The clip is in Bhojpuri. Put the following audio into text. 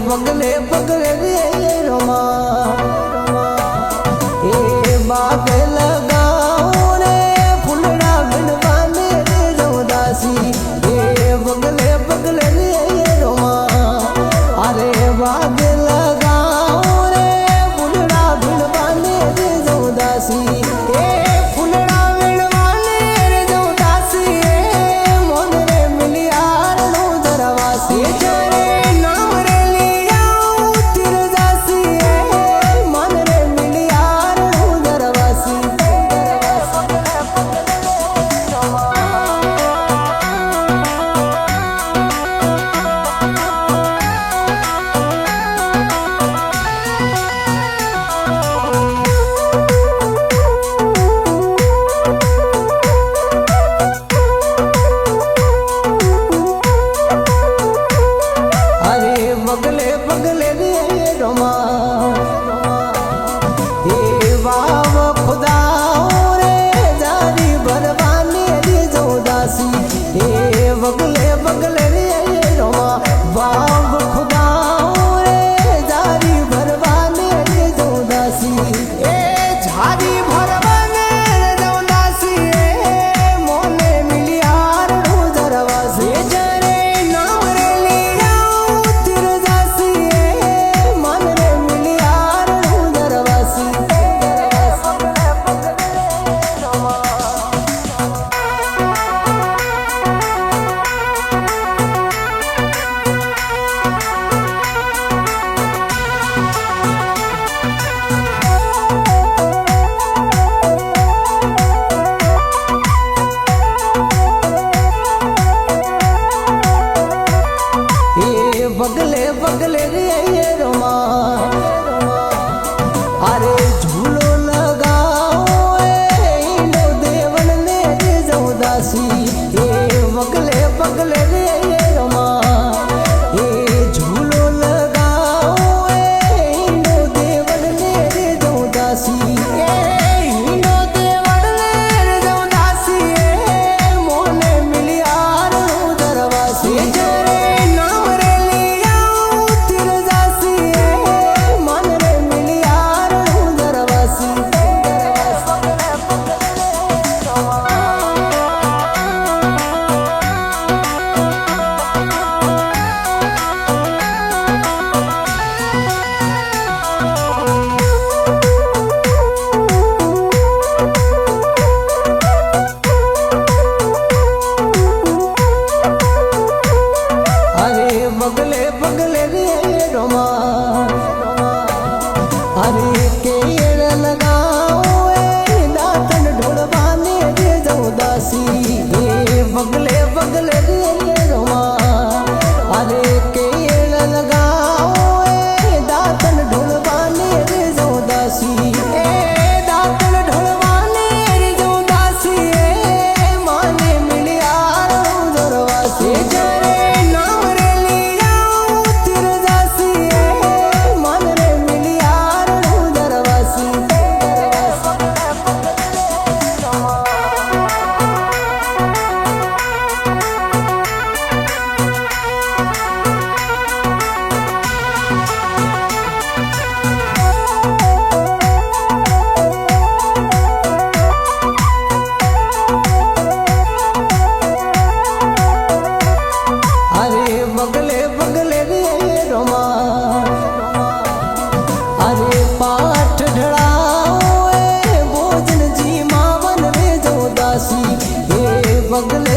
बगले बगले रे रोमा ए बाग लगाओ रे फुलड़ा बिनवाने रे रौदासी ए बगले बगले रे रोमा अरे बाग लगाओ रे फुलड़ा बिनवाने रे रौदासी ए फुलड़ा बिनवाने रे रौदासी ए मोन रे मिलियार नो दरवासी जरे बगले बगले रे रोमा हे बाब खुदा रे जारी भरवाने रे जौदासी हे बगले बगले रे रोमा बाब खुदा रे जारी भरवाने रे जौदासी ए झारी भरवाने रे जौदासी ए मोने मिलियार नो दरवासी जरे नाम रे बगले बगले रे रोमा अरे झूलो लगाओ इंडो देवन ने रे जौदासी ए बगले बगले रे रोमा ए झूलो लगाओ इंडो देवन ने रे जौदासी इंडो देवन ने रे जौदासी ए मोने मिलियार दरवासी जरे बगले बगले रे रोमा अरे केड़ लगाओ दातन ढोलवाने रे जौदासी ये बगले बगले रे रोमा अरे केड़ लगाओ दातन ढोलवाने रे जौदासी दातन ढोलवाने रे जौदासी माने मिलियार दरवासी जरे बगले बगले रे रोमा अरे पाठ ढड़ाओ भोजन जी मावन रे जौदासी हे बगले